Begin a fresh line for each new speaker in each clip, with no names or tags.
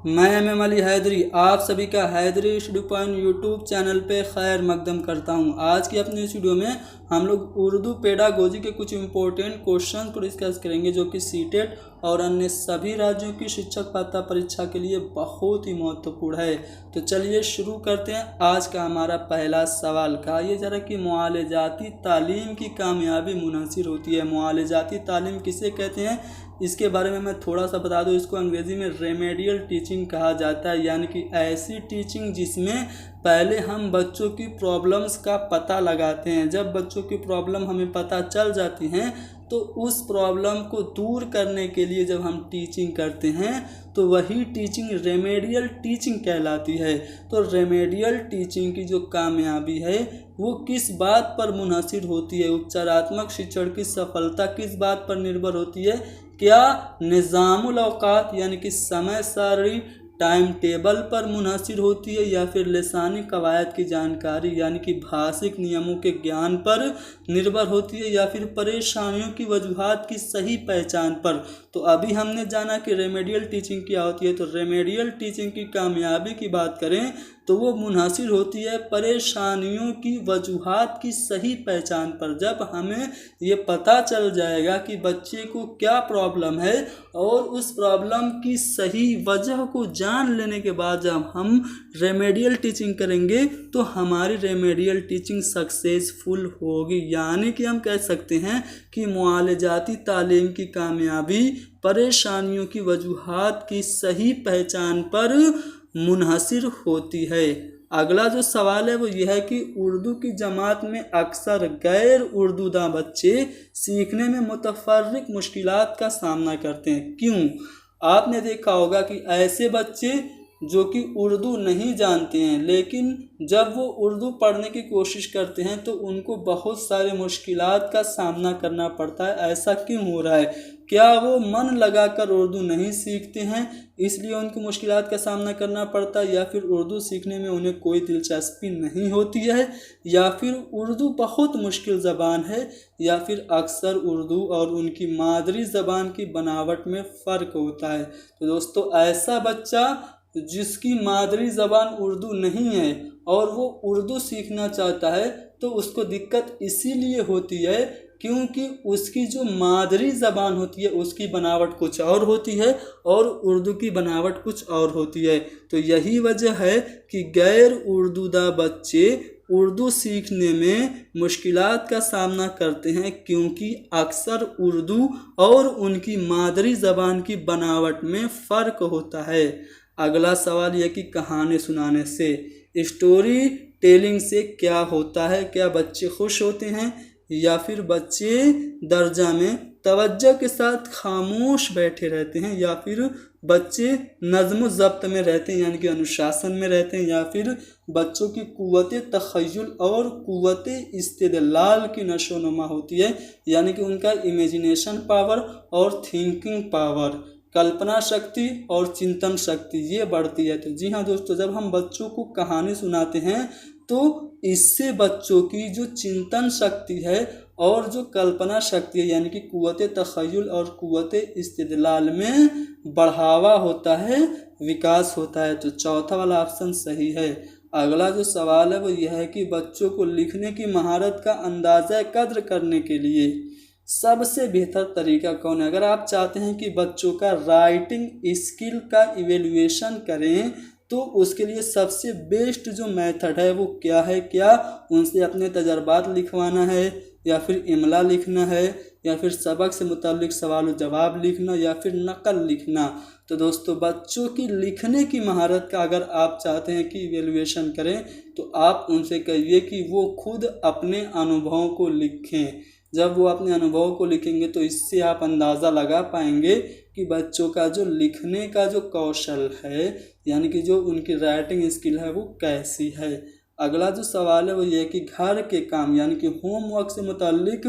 मैं एम अली हैदरी आप सभी का Haidari study point YouTube channel पे खैर मकदम करता हूँ। आज की अपने इस वीडियो में हम लोग उर्दू पेडागोजी के कुछ इम्पोर्टेंट क्वेश्चन को डिस्कस करेंगे जो कि सीटेट और अन्य सभी राज्यों की शिक्षक पात्रता परीक्षा के लिए बहुत ही महत्वपूर्ण है। तो चलिए शुरू करते हैं। आज का हमारा पहला सवाल का ये जरा कि मुआलजाती तालीम की कामयाबी मुनहसर होती है। मुआलजाती तालीम किसे कहते हैं इसके बारे में मैं थोड़ा सा बता दूं। इसको अंग्रेज़ी में रेमेडियल टीचिंग कहा जाता है, यानी कि ऐसी टीचिंग जिसमें पहले हम बच्चों की प्रॉब्लम्स का पता लगाते हैं। जब बच्चों की प्रॉब्लम हमें पता चल जाती हैं तो उस प्रॉब्लम को दूर करने के लिए जब हम टीचिंग करते हैं तो वही टीचिंग रेमेडियल टीचिंग कहलाती है। तो रेमेडियल टीचिंग की जो कामयाबी है वो किस बात पर मुनहसर होती है? उपचारात्मक शिक्षण की सफलता किस बात पर निर्भर होती है? क्या निज़ामुल औकात यानी कि समय सारणी टाइम टेबल पर मुनहसर होती है, या फिर लिसानी कवायद की जानकारी यानी कि भाषिक नियमों के ज्ञान पर निर्भर होती है, या फिर परेशानियों की वजूहात की सही पहचान पर? तो अभी हमने जाना कि रेमेडियल टीचिंग क्या होती है। तो रेमेडियल टीचिंग की कामयाबी की बात करें तो वो मुनहसर होती है परेशानियों की वजूहात की सही पहचान पर। जब हमें ये पता चल जाएगा कि बच्चे को क्या प्रॉब्लम है और उस प्रॉब्लम की सही वजह को जान लेने के बाद जब हम रेमेडियल टीचिंग करेंगे तो हमारी रेमेडियल टीचिंग सक्सेसफुल होगी। यानी कि हम कह सकते हैं कि मुआलजाती तालीम की कामयाबी परेशानियों की वजूहात की सही पहचान पर मुनहसर होती है। अगला जो सवाल है वो यह है कि उर्दू की जमात में अक्सर गैर उर्दूदा बच्चे सीखने में मुतफर्रिक मुश्किलात का सामना करते हैं। क्यों? आपने देखा होगा कि ऐसे बच्चे जो कि उर्दू नहीं जानते हैं लेकिन जब वो उर्दू पढ़ने की कोशिश करते हैं तो उनको बहुत सारे मुश्किलात का सामना करना पड़ता है। ऐसा क्यों हो रहा है? क्या वो मन लगाकर उर्दू नहीं सीखते हैं इसलिए उनको मुश्किलात का सामना करना पड़ता है, या फिर उर्दू सीखने में उन्हें कोई दिलचस्पी नहीं होती है, या फिर उर्दू बहुत मुश्किल ज़बान है, या फिर अक्सर उर्दू और उनकी मादरी ज़बान की बनावट में फ़र्क होता है? तो दोस्तों, ऐसा बच्चा जिसकी मादरी ज़बान उर्दू नहीं है और वो उर्दू सीखना चाहता है तो उसको दिक्कत इसीलिए होती है क्योंकि उसकी जो मादरी ज़बान होती है उसकी बनावट कुछ और होती है और उर्दू की बनावट कुछ और होती है। तो यही वजह है कि गैर उर्दूदा बच्चे उर्दू सीखने में मुश्किलात का सामना करते हैं क्योंकि अक्सर उर्दू और उनकी मादरी ज़बान की बनावट में फ़र्क होता है। अगला सवाल यह कि कहानी सुनाने से, स्टोरी टेलिंग से क्या होता है? क्या बच्चे खुश होते हैं, या फिर बच्चे दर्जा में तवज्जो के साथ खामोश बैठे रहते हैं, या फिर बच्चे नज़्म ज़ब्त में रहते हैं यानी कि अनुशासन में रहते हैं, या फिर बच्चों की कुव्वत तख़य्युल और कुव्वत इस्तिदलाल की नशोनुमा होती है, यानी कि उनका इमेजिनेशन पावर और थिंकिंग पावर, कल्पना शक्ति और चिंतन शक्ति ये बढ़ती है। तो जी हाँ दोस्तों, जब हम बच्चों को कहानी सुनाते हैं तो इससे बच्चों की जो चिंतन शक्ति है और जो कल्पना शक्ति है यानी कि कुव्वत तख़य्युल और कुव्वत इस्तिदलाल में बढ़ावा होता है, विकास होता है। तो चौथा वाला ऑप्शन सही है। अगला जो सवाल है वो यह है कि बच्चों को लिखने की महारत का अंदाज़ा कद्र करने के लिए सबसे बेहतर तरीका कौन है? अगर आप चाहते हैं कि बच्चों का राइटिंग स्किल का इवेल्युएशन करें तो उसके लिए सबसे बेस्ट जो मेथड है वो क्या है? क्या उनसे अपने तजर्बात लिखवाना है, या फिर इमला लिखना है, या फिर सबक से मुताल्लिक सवाल और जवाब लिखना, या फिर नकल लिखना? तो दोस्तों, बच्चों की लिखने की महारत का अगर आप चाहते हैं कि इवेल्युएशन करें तो आप उनसे कहिए कि वो खुद अपने अनुभवों को लिखें। जब वो अपने अनुभव को लिखेंगे तो इससे आप अंदाज़ा लगा पाएंगे कि बच्चों का जो लिखने का जो कौशल है यानी कि जो उनकी राइटिंग स्किल है वो कैसी है। अगला जो सवाल है वो ये है कि घर के काम यानी कि होमवर्क से मुताल्लिक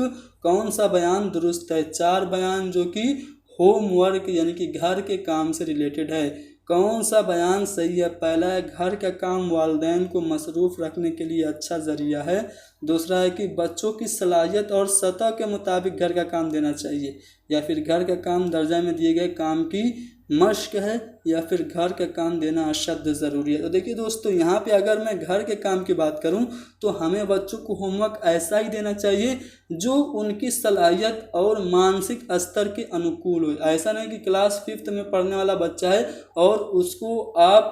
कौन सा बयान दुरुस्त है? 4 बयान जो कि होमवर्क यानी कि घर के काम से रिलेटेड है, कौन सा बयान सही है? पहला है, घर का काम वालिदैन को मसरूफ़ रखने के लिए अच्छा ज़रिया है। दूसरा है कि बच्चों की सलाहियत और सतह के मुताबिक घर का काम देना चाहिए, या फिर घर का काम दर्जा में दिए गए काम की मश्क है, या फिर घर का काम देना अशद ज़रूरी है। तो देखिए दोस्तों, यहाँ पे अगर मैं घर के काम की बात करूँ तो हमें बच्चों को होमवर्क ऐसा ही देना चाहिए जो उनकी सलाहियत और मानसिक स्तर के अनुकूल हो। ऐसा नहीं कि क्लास 5th में पढ़ने वाला बच्चा है और उसको आप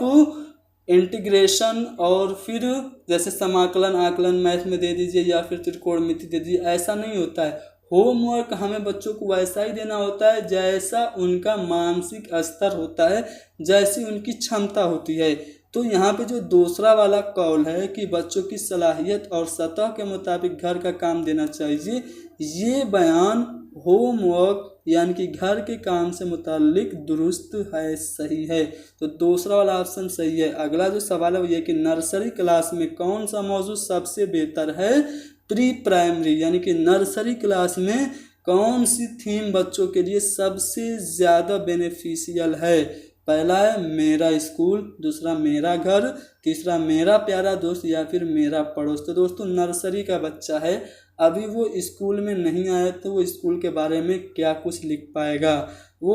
इंटीग्रेशन और फिर जैसे समाकलन आकलन मैथ में दे दीजिए या फिर त्रिकोणमिति दे दीजिए, ऐसा नहीं होता है। होमवर्क हमें बच्चों को वैसा ही देना होता है जैसा उनका मानसिक स्तर होता है, जैसी उनकी क्षमता होती है। तो यहाँ पे जो दूसरा वाला कौल है कि बच्चों की सलाहियत और सतह के मुताबिक घर का काम देना चाहिए, ये बयान होमवर्क यानी कि घर के काम से मुताल्लिक दुरुस्त है, सही है। तो दूसरा वाला ऑप्शन सही है। अगला जो सवाल है वो ये कि नर्सरी क्लास में कौन सा मौजू सबसे बेहतर है? प्री प्राइमरी यानी कि नर्सरी क्लास में कौन सी थीम बच्चों के लिए सबसे ज़्यादा बेनिफिशियल है? पहला है मेरा स्कूल, दूसरा मेरा घर, तीसरा मेरा प्यारा दोस्त, या फिर मेरा पड़ोस। तो दोस्तों, नर्सरी का बच्चा है, अभी वो स्कूल में नहीं आया तो वो स्कूल के बारे में क्या कुछ लिख पाएगा? वो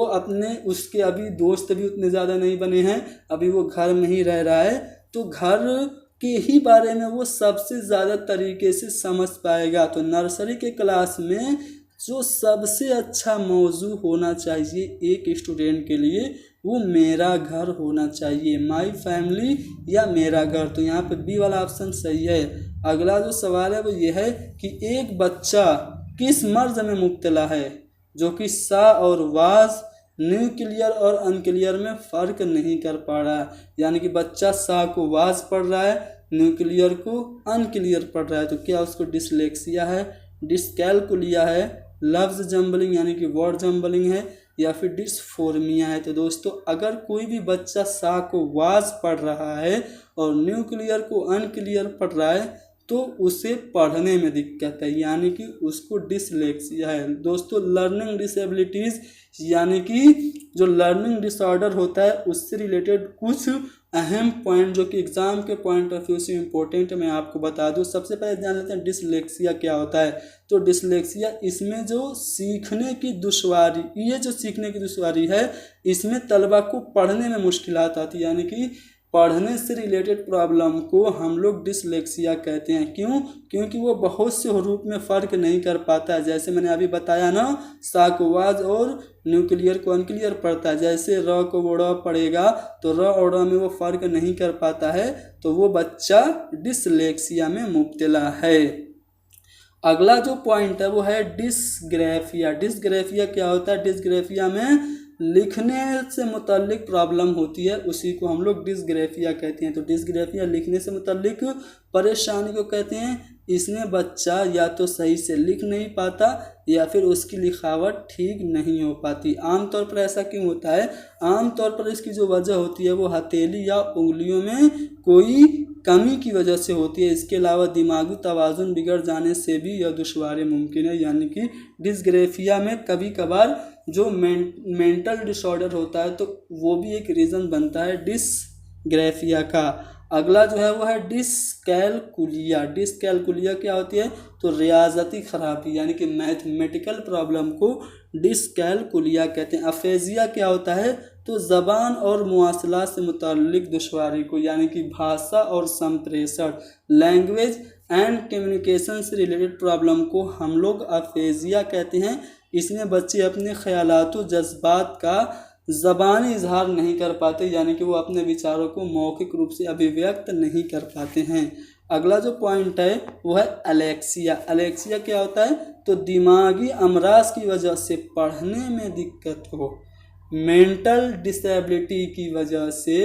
उसके अभी दोस्त भी उतने ज़्यादा नहीं बने हैं, अभी वो घर में ही रह रहा है, तो घर के ही बारे में वो सबसे ज़्यादा तरीके से समझ पाएगा। तो नर्सरी के क्लास में जो सबसे अच्छा मौजू होना चाहिए एक स्टूडेंट के लिए, वो मेरा घर होना चाहिए, माई फैमिली या मेरा घर। तो यहाँ पे बी वाला ऑप्शन सही है। अगला जो सवाल है वो ये है कि एक बच्चा किस मर्ज में मुब्तला है जो कि सा और वाज न्यूक्लियर और अनक्लियर में फ़र्क नहीं कर पा रहा है। यानी कि बच्चा सा को वाज पढ़ रहा है, न्यूक्लियर को अनक्लियर पढ़ रहा है। तो क्या उसको डिसलेक्सिया है, डिसकैलकुलिया है, लफ्ज़ जम्बलिंग यानी कि वर्ड जम्बलिंग है, या फिर डिस्फोर्मिया है? तो दोस्तों, अगर कोई भी बच्चा सा को वाज पढ़ रहा है और न्यूक्लियर को अनक्लियर पढ़ रहा है तो उसे पढ़ने में दिक्कत है, यानी कि उसको डिसलेक्सिया है। दोस्तों, लर्निंग डिसेबिलिटीज़ यानी कि जो लर्निंग डिसऑर्डर होता है उससे रिलेटेड कुछ अहम पॉइंट जो कि एग्ज़ाम के पॉइंट ऑफ व्यू से इम्पोर्टेंट मैं आपको बता दूं। सबसे पहले जान लेते हैं डिसलेक्सिया क्या होता है। तो डिसलेक्सिया, इसमें जो सीखने की दुश्वारी, ये जो सीखने की दुश्वारी है, इसमें तलबा को पढ़ने में मुश्किलात आती है, यानी कि पढ़ने से रिलेटेड प्रॉब्लम को हम लोग डिसलेक्सिया कहते हैं। क्यों? क्योंकि वो बहुत से हरूफ में फ़र्क नहीं कर पाता है। जैसे मैंने अभी बताया ना, सा को वाज और न्यूक्लियर को अनक्लियर पढ़ता है। जैसे र को वो र पढ़ेगा तो र और र में वो फ़र्क नहीं कर पाता है, तो वो बच्चा डिसलेक्सिया में मुब्तला है। अगला जो पॉइंट है वो है डिसग्राफिया। डिसग्राफिया क्या होता है? डिसग्राफिया में लिखने से मुताल्लिक प्रॉब्लम होती है, उसी को हम लोग डिसग्राफिया कहते हैं। तो डिसग्राफिया लिखने से मुताल्लिक परेशानी को कहते हैं। इसमें बच्चा या तो सही से लिख नहीं पाता या फिर उसकी लिखावट ठीक नहीं हो पाती। आमतौर पर ऐसा क्यों होता है? आमतौर पर इसकी जो वजह होती है वो हथेली या उंगलियों में कोई कमी की वजह से होती है। इसके अलावा दिमागी तवाज़ुन बिगड़ जाने से भी यह दुश्वारी मुमकिन है। यानी कि डिसग्राफिया में कभी कभार जो मेंटल डिसऑर्डर होता है तो वो भी एक रीज़न बनता है डिसग्राफिया का। अगला जो है वो है डिसकैलकुलिया। डिसकैलकुलिया क्या होती है? तो रियाजती खराबी यानी कि मैथमेटिकल प्रॉब्लम को डिसकैलकुलिया कहते हैं। अफेजिया क्या होता है? तो ज़बान और मुवासलात से मुताल्लिक दुश्वारी को, यानी कि भाषा और संप्रेषण, लैंग्वेज एंड कम्युनिकेशन से रिलेटेड प्रॉब्लम को हम लोग अफेजिया कहते हैं। इसमें बच्चे अपने ख़यालात व जज्बात का ज़बानी इजहार नहीं कर पाते, यानी कि वो अपने विचारों को मौखिक रूप से अभिव्यक्त नहीं कर पाते हैं। अगला जो पॉइंट है वो है एलेक्सिया। एलेक्सिया क्या होता है? तो दिमागी अमराज की वजह से पढ़ने में दिक्कत हो, मेंटल डिसेबिलिटी की वजह से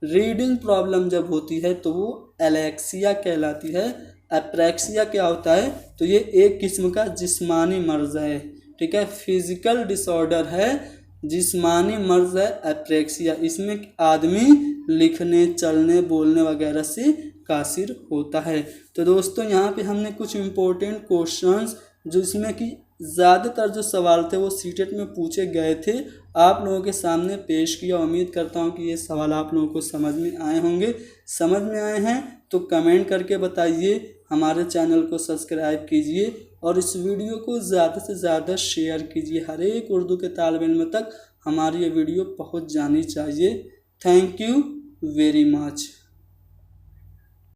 रीडिंग प्रॉब्लम जब होती है तो वो एलेक्सिया कहलाती है। एप्रेक्सिया क्या होता है? तो ये एक किस्म का जिस्मानी मर्ज है, ठीक है, फिजिकल डिसऑर्डर है, जिस्मानी मर्ज है एप्रेक्सिया। इसमें आदमी लिखने, चलने, बोलने वगैरह से कासिर होता है। तो दोस्तों, यहाँ पे हमने कुछ इम्पोर्टेंट क्वेश्चंस जिसमें कि ज़्यादातर जो सवाल थे वो सीटेट में पूछे गए थे, आप लोगों के सामने पेश किया। उम्मीद करता हूँ कि ये सवाल आप लोगों को समझ में आए होंगे। समझ में आए हैं तो कमेंट करके बताइए। हमारे चैनल को सब्सक्राइब कीजिए और इस वीडियो को ज़्यादा से ज़्यादा शेयर कीजिए। हर एक उर्दू के तालिब इल्म तक हमारी ये वीडियो पहुंच जानी चाहिए। Thank you very much.